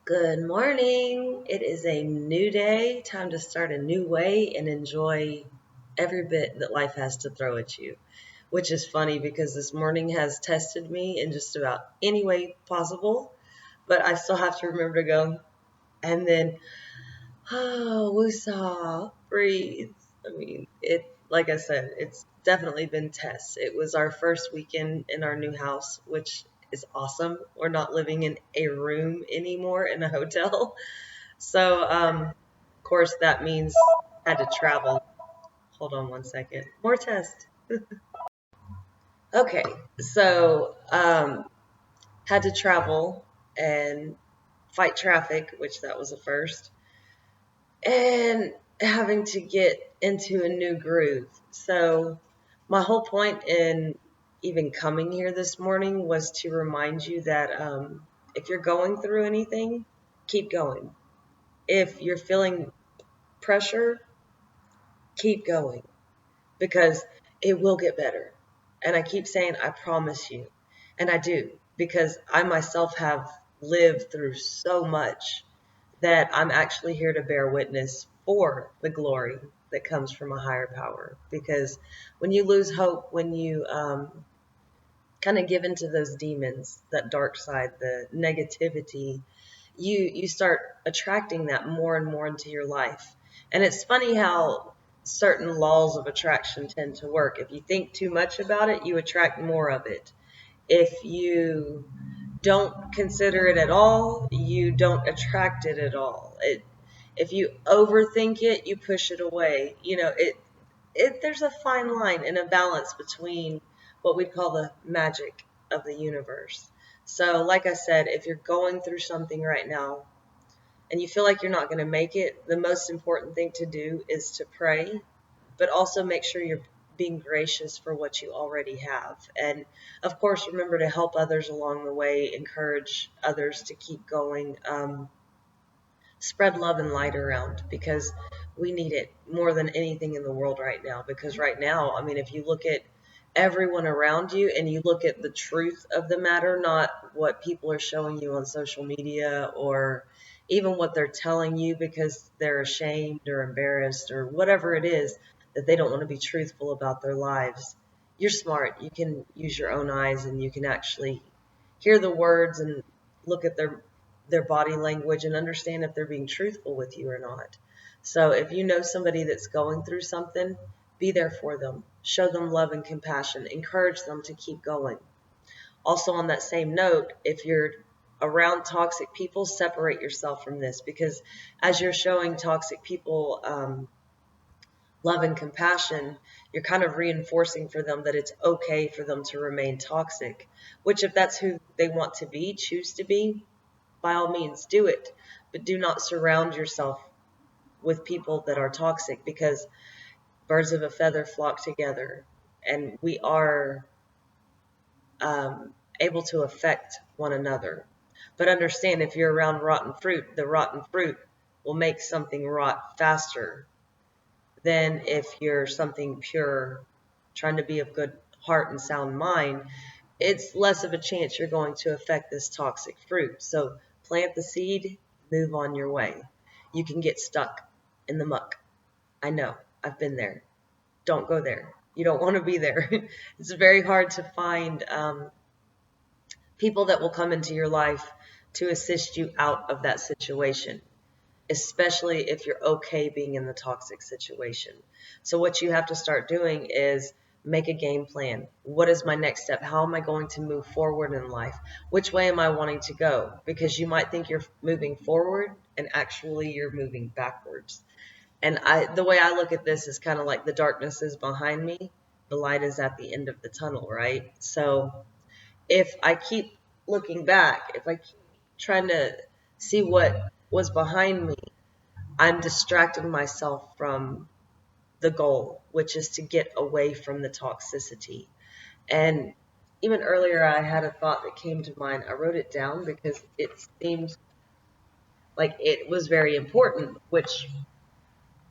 Good morning. It is a new day, time to start a new way and enjoy every bit that life has to throw at you. Which is funny because this morning has tested me in just about any way possible, but I still have to remember to go and then, oh, woosah, breathe. Like I said, it's definitely been tests. It was our first weekend in our new house, which is awesome. We're not living in a room anymore in a hotel. So, of course, that means had to travel. Hold on one second. More test. Okay, so had to travel and fight traffic, which that was a first, and having to get into a new groove. So, my whole point in even coming here this morning was to remind you that if you're going through anything, keep going. If you're feeling pressure, keep going because it will get better. And I keep saying, I promise you. And I do, because I myself have lived through so much that I'm actually here to bear witness for the glory that comes from a higher power. Because when you lose hope, when you kind of give into those demons, that dark side, the negativity, you start attracting that more and more into your life. And it's funny how certain laws of attraction tend to work. If you think too much about it, you attract more of it. If you don't consider it at all, you don't attract it at all. If you overthink it, you push it away. There's a fine line and a balance between what we call the magic of the universe. So, like I said, if you're going through something right now and you feel like you're not going to make it, the most important thing to do is to pray, but also make sure you're being gracious for what you already have. And of course, remember to help others along the way, encourage others to keep going. Spread love and light around because we need it more than anything in the world right now. Because right now, I mean, if you look at everyone around you and you look at the truth of the matter, not what people are showing you on social media or even what they're telling you because they're ashamed or embarrassed or whatever it is that they don't want to be truthful about their lives. You're smart. You can use your own eyes and you can actually hear the words and look at their body language and understand if they're being truthful with you or not. So if you know somebody that's going through something, be there for them. Show them love and compassion. Encourage them to keep going. Also, on that same note, if you're around toxic people, separate yourself from this because as you're showing toxic people love and compassion, you're kind of reinforcing for them that it's okay for them to remain toxic, which if that's who they want to be, choose to be, by all means do it, but do not surround yourself with people that are toxic because birds of a feather flock together and we are able to affect one another. But understand if you're around rotten fruit, the rotten fruit will make something rot faster than if you're something pure, trying to be of good heart and sound mind. It's less of a chance you're going to affect this toxic fruit. So plant the seed, move on your way. You can get stuck in the muck. I know, I've been there. Don't go there. You don't want to be there. It's very hard to find people that will come into your life to assist you out of that situation, especially if you're okay being in the toxic situation. So what you have to start doing is make a game plan. What is my next step? How am I going to move forward in life? Which way am I wanting to go? Because you might think you're moving forward and actually you're moving backwards. And the way I look at this is kind of like the darkness is behind me, the light is at the end of the tunnel, right? So if I keep looking back, if I keep trying to see what was behind me, I'm distracting myself from the goal, which is to get away from the toxicity. And even earlier, I had a thought that came to mind. I wrote it down because it seemed like it was very important, which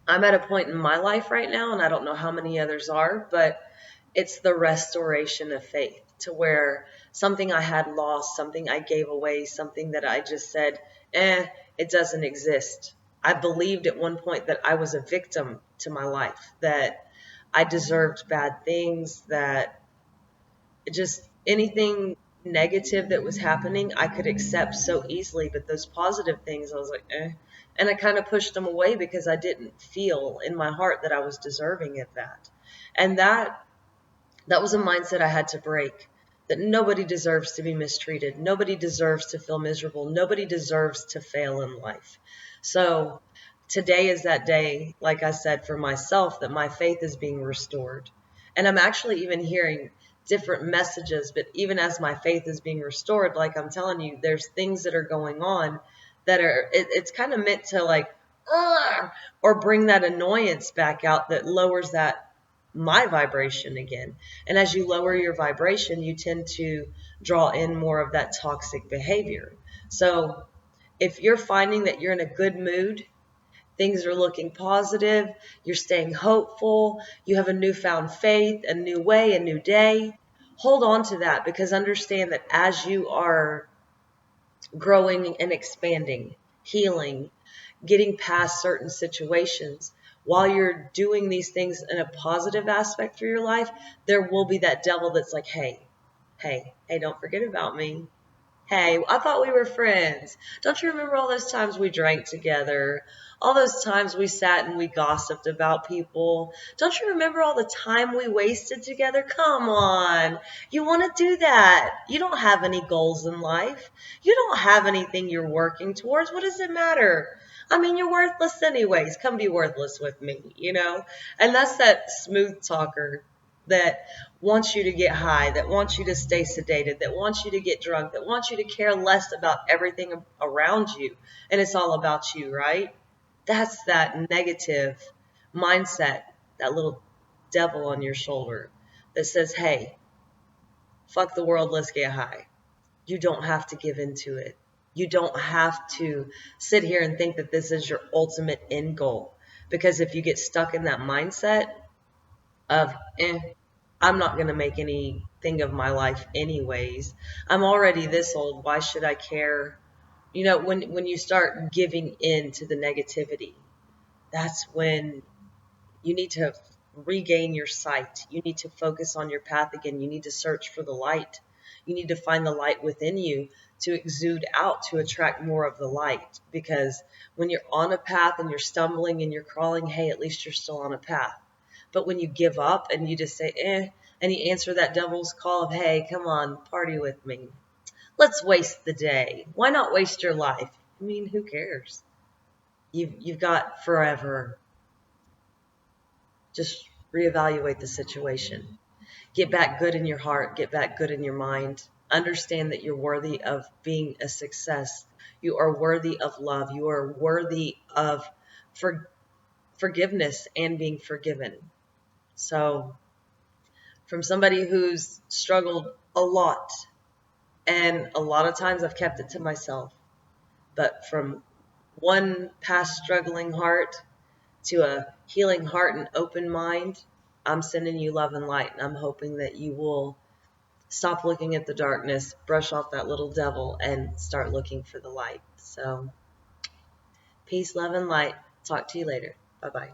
I'm at a point in my life right now, and I don't know how many others are, but it's the restoration of faith to where something I had lost, something I gave away, something that I just said, eh, it doesn't exist. I believed at one point that I was a victim to my life, that I deserved bad things, that just anything negative that was happening, I could accept so easily. But those positive things, I was like, eh. And I kind of pushed them away because I didn't feel in my heart that I was deserving of that. And that was a mindset I had to break, that nobody deserves to be mistreated. Nobody deserves to feel miserable. Nobody deserves to fail in life. So today is that day, like I said, for myself, that my faith is being restored. And I'm actually even hearing different messages, but even as my faith is being restored, like I'm telling you, there's things that are going on that are, it's kind of meant to like, "Ugh," or bring that annoyance back out that lowers that my vibration again. And as you lower your vibration, you tend to draw in more of that toxic behavior. So if you're finding that you're in a good mood, things are looking positive, you're staying hopeful, you have a newfound faith, a new way, a new day, hold on to that, because understand that as you are growing and expanding, healing, getting past certain situations, while you're doing these things in a positive aspect for your life, there will be that devil that's like, hey, don't forget about me. Hey, I thought we were friends. Don't you remember all those times we drank together? All those times we sat and we gossiped about people? Don't you remember all the time we wasted together? Come on. You want to do that. You don't have any goals in life. You don't have anything you're working towards. What does it matter? I mean, you're worthless anyways. Come be worthless with me, you know? And that's that smooth talker that wants you to get high, that wants you to stay sedated, that wants you to get drunk, that wants you to care less about everything around you, and it's all about you, right? That's that negative mindset, that little devil on your shoulder that says, hey, fuck the world, let's get high. You don't have to give into it. You don't have to sit here and think that this is your ultimate end goal. Because if you get stuck in that mindset of, I'm not going to make anything of my life anyways. I'm already this old. Why should I care? You know, when you start giving in to the negativity, that's when you need to regain your sight. You need to focus on your path again. You need to search for the light. You need to find the light within you to exude out, to attract more of the light. Because when you're on a path and you're stumbling and you're crawling, hey, at least you're still on a path. But when you give up and you just say, and you answer that devil's call of, hey, come on, party with me. Let's waste the day. Why not waste your life? I mean, who cares? You've got forever. Just reevaluate the situation. Get back good in your heart. Get back good in your mind. Understand that you're worthy of being a success. You are worthy of love. You are worthy of forgiveness and being forgiven. So, from somebody who's struggled a lot, and a lot of times I've kept it to myself, but from one past struggling heart to a healing heart and open mind, I'm sending you love and light, and I'm hoping that you will stop looking at the darkness, brush off that little devil, and start looking for the light. So, peace, love, and light. Talk to you later. Bye-bye.